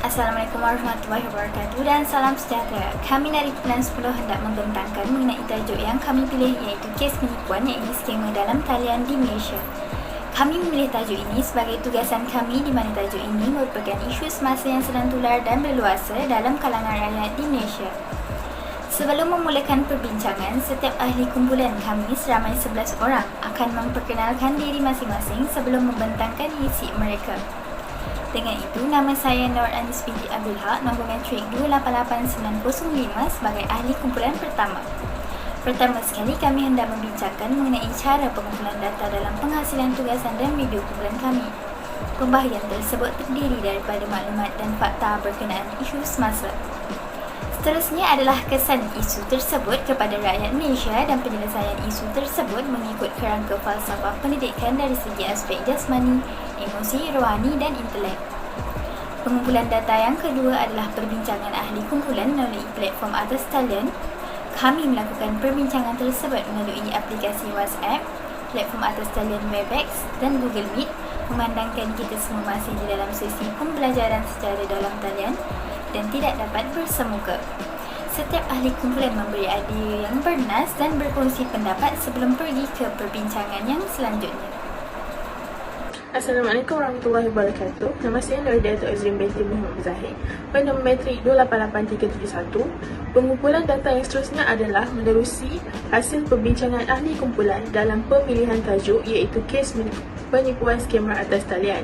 Assalamualaikum warahmatullahi wabarakatuh dan salam sejahtera. Kami dari Bulan 10 hendak membentangkan mengenai tajuk yang kami pilih, iaitu kes penipuan yang skema dalam talian di Malaysia. Kami memilih tajuk ini sebagai tugasan kami di mana tajuk ini merupakan isu semasa yang sedang tular dan berluasa dalam kalangan rakyat di Malaysia. Sebelum memulakan perbincangan, setiap ahli kumpulan kami seramai 11 orang akan memperkenalkan diri masing-masing sebelum membentangkan isi mereka. Dengan itu, nama saya Nur Anis binti Abdul Haq, nombor metrik 288905 sebagai ahli kumpulan pertama. Pertama sekali, kami hendak membincangkan mengenai cara pengumpulan data dalam penghasilan tugasan dan video kumpulan kami. Pembahagian tersebut terdiri daripada maklumat dan fakta berkenaan isu semasa. Seterusnya adalah kesan isu tersebut kepada rakyat Malaysia dan penyelesaian isu tersebut mengikut kerangka falsafah pendidikan dari segi aspek jasmani, emosi, rohani dan intelek. Pengumpulan data yang kedua adalah perbincangan ahli kumpulan melalui platform atas talian. Kami melakukan perbincangan tersebut melalui aplikasi WhatsApp, platform atas talian Webex dan Google Meet, memandangkan kita semua masih di dalam sesi pembelajaran secara dalam talian dan tidak dapat bersemuka. Setiap ahli kumpulan memberi idea yang bernas dan berkongsi pendapat sebelum pergi ke perbincangan yang selanjutnya. Assalamualaikum warahmatullahi wabarakatuh. Nama saya Nur Dato' Azrin binti Muhammad Zahid. Pada nombor metrik 288371, pengumpulan data yang seterusnya adalah menerusi hasil perbincangan ahli kumpulan dalam pemilihan tajuk, iaitu kes penipuan skema atas talian.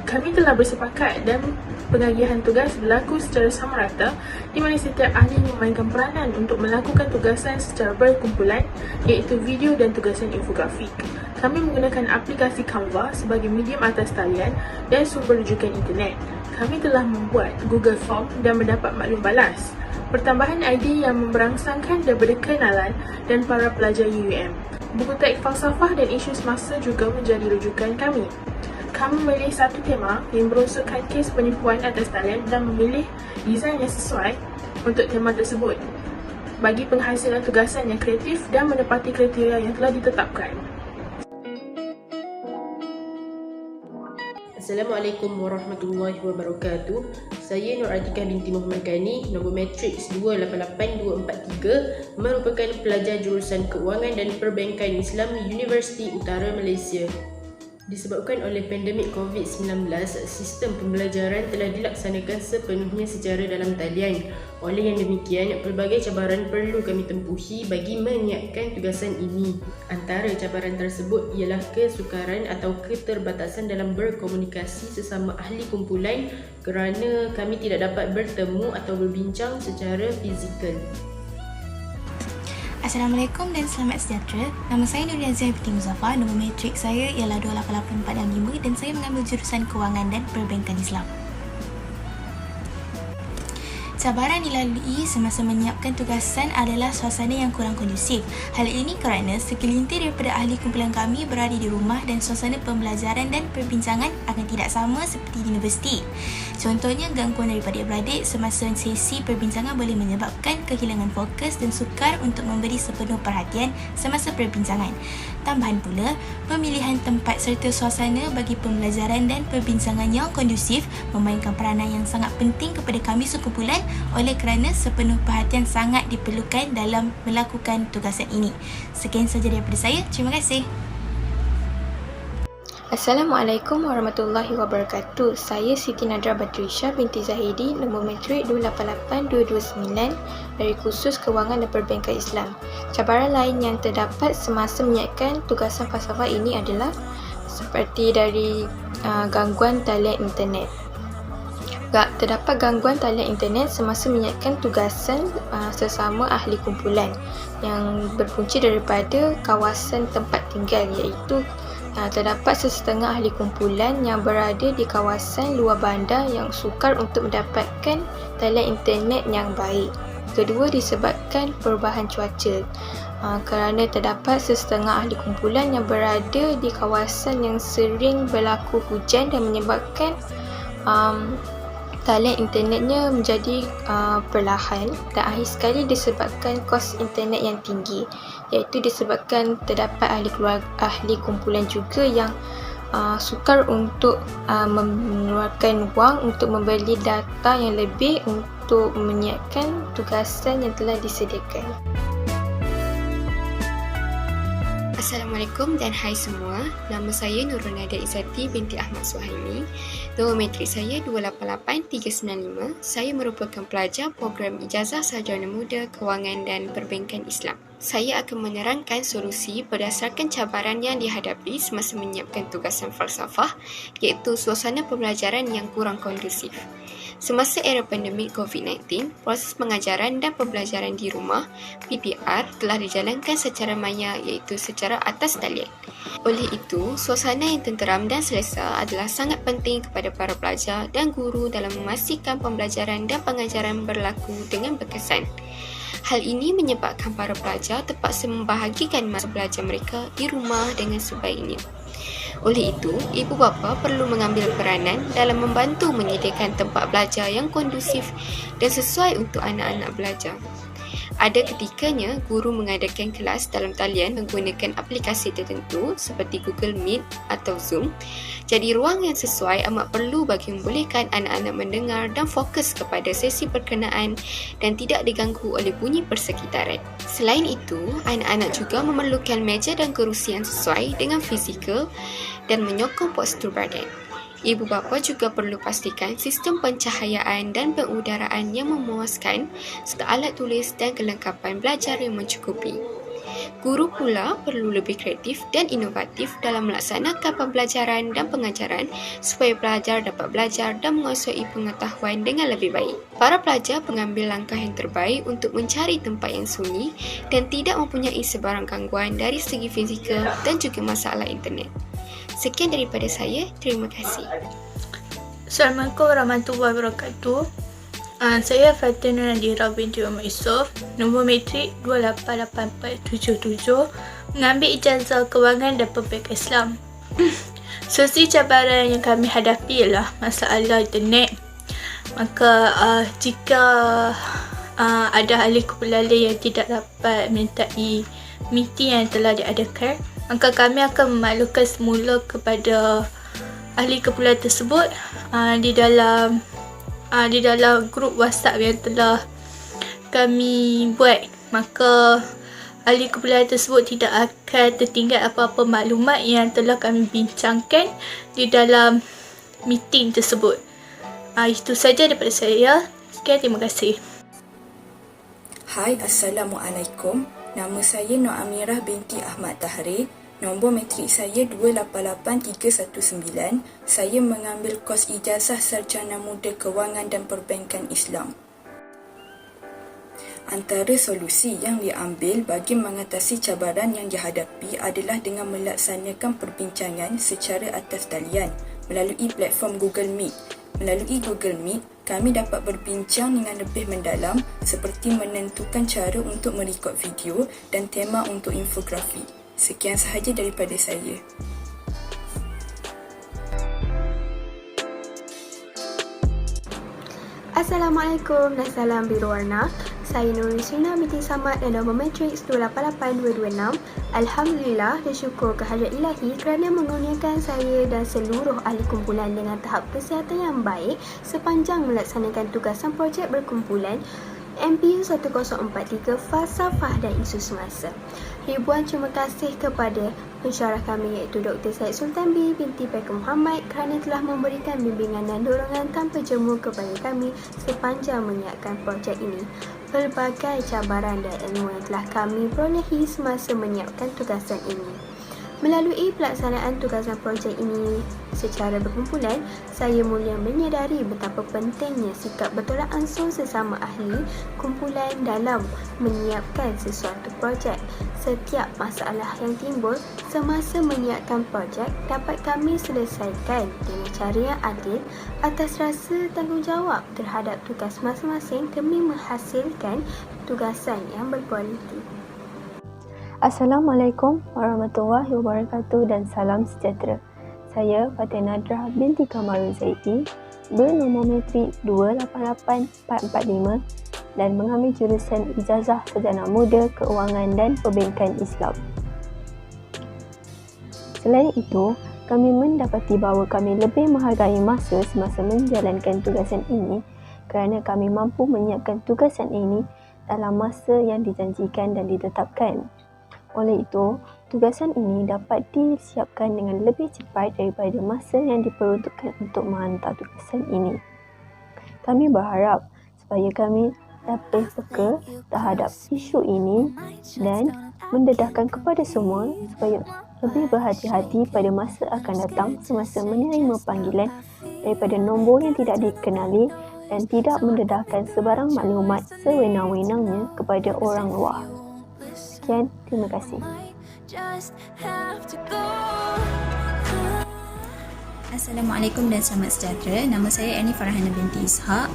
Kami telah bersepakat dan pengagihan tugas berlaku secara sama rata, di mana setiap ahli memainkan peranan untuk melakukan tugasan secara berkumpulan, iaitu video dan tugasan infografik. Kami menggunakan aplikasi Canva sebagai medium atas talian dan sumber rujukan internet. Kami telah membuat Google Form dan mendapat maklum balas. Pertambahan idea yang memberangsangkan daripada kenalan dan para pelajar UUM. Buku teks falsafah dan isu semasa juga menjadi rujukan kami. Kami memilih satu tema yang berunsurkan kes penipuan atas talian dan memilih desain yang sesuai untuk tema tersebut bagi penghasilan tugasan yang kreatif dan menepati kriteria yang telah ditetapkan. Assalamualaikum warahmatullahi wabarakatuh. Saya Nur Atikah binti Muhammad Ghani, nombor matriks 288243, merupakan pelajar jurusan Keuangan dan Perbankan Islam Universiti Utara Malaysia. Disebabkan oleh pandemik COVID-19, sistem pembelajaran telah dilaksanakan sepenuhnya secara dalam talian. Oleh yang demikian, pelbagai cabaran perlu kami tempuhi bagi menyiapkan tugasan ini. Antara cabaran tersebut ialah kesukaran atau keterbatasan dalam berkomunikasi sesama ahli kumpulan kerana kami tidak dapat bertemu atau berbincang secara fizikal. Assalamualaikum dan selamat sejahtera. Nama saya Nurul Azhar binti Muzaffar. Nombor matrik saya ialah 288465 dan saya mengambil jurusan Kewangan dan Perbankan Islam. Cabaran dilalui semasa menyiapkan tugasan adalah suasana yang kurang kondusif. Hal ini kerana segelintir daripada ahli kumpulan kami berada di rumah dan suasana pembelajaran dan perbincangan akan tidak sama seperti di universiti. Contohnya, gangguan daripada adik-beradik semasa sesi perbincangan boleh menyebabkan kehilangan fokus dan sukar untuk memberi sepenuh perhatian semasa perbincangan. Tambahan pula, pemilihan tempat serta suasana bagi pembelajaran dan perbincangan yang kondusif memainkan peranan yang sangat penting kepada kami sekumpulan, oleh kerana sepenuh perhatian sangat diperlukan dalam melakukan tugasan ini. Sekian sahaja daripada saya. Terima kasih. Assalamualaikum warahmatullahi wabarakatuh. Saya Siti Nadra Batrisha binti Zahidi, nombor matrik 288229 dari kursus Kewangan dan Perbankan Islam. Cabaran lain yang terdapat semasa menyiapkan tugasan falsafah ini adalah seperti dari gangguan talian internet. Terdapat gangguan talian internet semasa menyiapkan tugasan sesama ahli kumpulan yang berpunca daripada kawasan tempat tinggal, iaitu terdapat sesetengah ahli kumpulan yang berada di kawasan luar bandar yang sukar untuk mendapatkan talian internet yang baik. Kedua, disebabkan perubahan cuaca, kerana terdapat sesetengah ahli kumpulan yang berada di kawasan yang sering berlaku hujan dan menyebabkan talian internetnya menjadi perlahan, dan akhir sekali disebabkan kos internet yang tinggi, iaitu disebabkan terdapat ahli kumpulan juga yang sukar untuk mengeluarkan wang untuk membeli data yang lebih untuk menyiapkan tugasan yang telah disediakan. Assalamualaikum dan hai semua. Nama saya Nurul Nadia Izzati binti Ahmad Suhaimi. Nombor matrik saya 288395. Saya merupakan pelajar program Ijazah Sarjana Muda Kewangan dan Perbankan Islam. Saya akan menerangkan solusi berdasarkan cabaran yang dihadapi semasa menyiapkan tugasan falsafah, iaitu suasana pembelajaran yang kurang kondusif. Semasa era pandemik COVID-19, proses pengajaran dan pembelajaran di rumah (PPR) telah dijalankan secara maya, iaitu secara atas talian. Oleh itu, suasana yang tenteram dan selesa adalah sangat penting kepada para pelajar dan guru dalam memastikan pembelajaran dan pengajaran berlaku dengan berkesan. Hal ini menyebabkan para pelajar terpaksa membahagikan masa belajar mereka di rumah dengan sebaiknya. Oleh itu, ibu bapa perlu mengambil peranan dalam membantu menyediakan tempat belajar yang kondusif dan sesuai untuk anak-anak belajar. Ada ketikanya guru mengadakan kelas dalam talian menggunakan aplikasi tertentu seperti Google Meet atau Zoom. Jadi ruang yang sesuai amat perlu bagi membolehkan anak-anak mendengar dan fokus kepada sesi berkenaan dan tidak diganggu oleh bunyi persekitaran. Selain itu, anak-anak juga memerlukan meja dan kerusi yang sesuai dengan fizikal dan menyokong postur badan. Ibu bapa juga perlu pastikan sistem pencahayaan dan pengudaraan yang memuaskan serta alat tulis dan kelengkapan belajar yang mencukupi. Guru pula perlu lebih kreatif dan inovatif dalam melaksanakan pembelajaran dan pengajaran supaya pelajar dapat belajar dan menguasai pengetahuan dengan lebih baik. Para pelajar mengambil langkah yang terbaik untuk mencari tempat yang sunyi dan tidak mempunyai sebarang gangguan dari segi fizikal dan juga masalah internet. Sekian daripada saya. Terima kasih. Assalamualaikum warahmatullahi wabarakatuh. Saya Fatina Nadira binti Muhammad Yusof. Nombor matrik 288477. Mengambil ijazah kewangan dan perbankan Islam. Solusi cabaran yang kami hadapi ialah masalah internet. Maka jika ada ahli kumpulan yang tidak dapat menyertai meeting yang telah diadakan, maka kami akan memaklumkan semula kepada ahli kumpulan tersebut di dalam grup WhatsApp yang telah kami buat. Maka ahli kumpulan tersebut tidak akan tertinggal apa-apa maklumat yang telah kami bincangkan di dalam meeting tersebut. Itu saja daripada saya. Sekian, terima kasih. Hai, Assalamualaikum. Nama saya Nur Amirah binti Ahmad Tahrir. Nombor matrik saya 288319. Saya mengambil kos Ijazah Sarjana Muda Kewangan dan Perbankan Islam. Antara solusi yang diambil bagi mengatasi cabaran yang dihadapi adalah dengan melaksanakan perbincangan secara atas talian melalui platform Google Meet. Melalui Google Meet, kami dapat berbincang dengan lebih mendalam seperti menentukan cara untuk merekod video dan tema untuk infografi. Sekian sahaja daripada saya. Assalamualaikum dan salam biru warna. Saya Nurul Sina binti Samad dan nombor matrik 288226. Alhamdulillah dan syukur kehadirat ilahi kerana mengurniakan saya dan seluruh ahli kumpulan dengan tahap kesihatan yang baik sepanjang melaksanakan tugasan projek berkumpulan MPU 1043 Falsafah dan Isu Semasa. Ribuan terima kasih kepada pensyarah kami iaitu Dr. Syed Sultan B. binti Peker Muhammad kerana telah memberikan bimbingan dan dorongan tanpa jemu kepada kami sepanjang menyiapkan projek ini. Pelbagai cabaran dan ilmu yang telah kami perolehi semasa menyiapkan tugasan ini. Melalui pelaksanaan tugasan projek ini secara berkumpulan, saya mula menyadari betapa pentingnya sikap bertolak ansur sesama ahli kumpulan dalam menyiapkan sesuatu projek. Setiap masalah yang timbul semasa menyiapkan projek dapat kami selesaikan dengan cara yang adil atas rasa tanggungjawab terhadap tugas masing-masing demi menghasilkan tugasan yang berkualiti. Assalamualaikum warahmatullahi wabarakatuh dan salam sejahtera. Saya Fatina Nadira binti Kamarul Zaidi bernombor matrik 288445 dan mengambil jurusan Ijazah Sarjana Muda Keuangan dan Perbankan Islam. Selain itu, Kami mendapati bahawa kami lebih menghargai masa semasa menjalankan tugasan ini kerana kami mampu menyiapkan tugasan ini dalam masa yang dijanjikan dan ditetapkan. Oleh itu, tugasan ini dapat disiapkan dengan lebih cepat daripada masa yang diperuntukkan untuk menghantar tugasan ini. Kami berharap supaya kami dapat peka terhadap isu ini dan mendedahkan kepada semua supaya lebih berhati-hati pada masa akan datang semasa menerima panggilan daripada nombor yang tidak dikenali dan tidak mendedahkan sebarang maklumat sewenang-wenangnya kepada orang luar. Sekian, terima kasih. Assalamualaikum dan selamat sejahtera. Nama saya Ernie Farhana binti Ishak.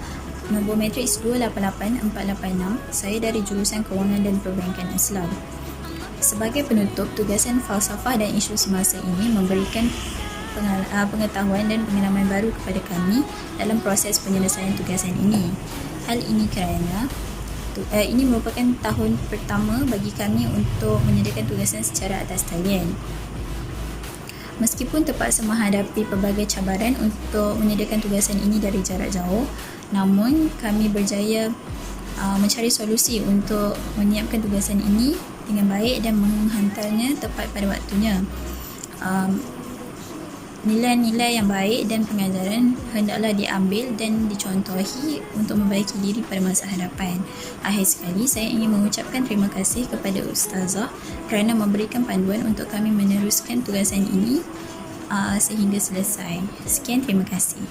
Nombor matriks 288486. Saya dari jurusan Kewangan dan Perbankan Islam. Sebagai penutup, tugasan falsafah dan isu semasa ini memberikan pengetahuan dan pengalaman baru kepada kami dalam proses penyelesaian tugasan ini. Hal ini kerana ini merupakan tahun pertama bagi kami untuk menyediakan tugasan secara atas talian. Meskipun terpaksa menghadapi pelbagai cabaran untuk menyediakan tugasan ini dari jarak jauh, namun kami berjaya mencari solusi untuk menyiapkan tugasan ini dengan baik dan menghantarnya tepat pada waktunya. Nilai-nilai yang baik dan pengajaran hendaklah diambil dan dicontohi untuk membaiki diri pada masa hadapan. Akhir sekali, saya ingin mengucapkan terima kasih kepada Ustazah kerana memberikan panduan untuk kami meneruskan tugasan ini sehingga selesai. Sekian, terima kasih.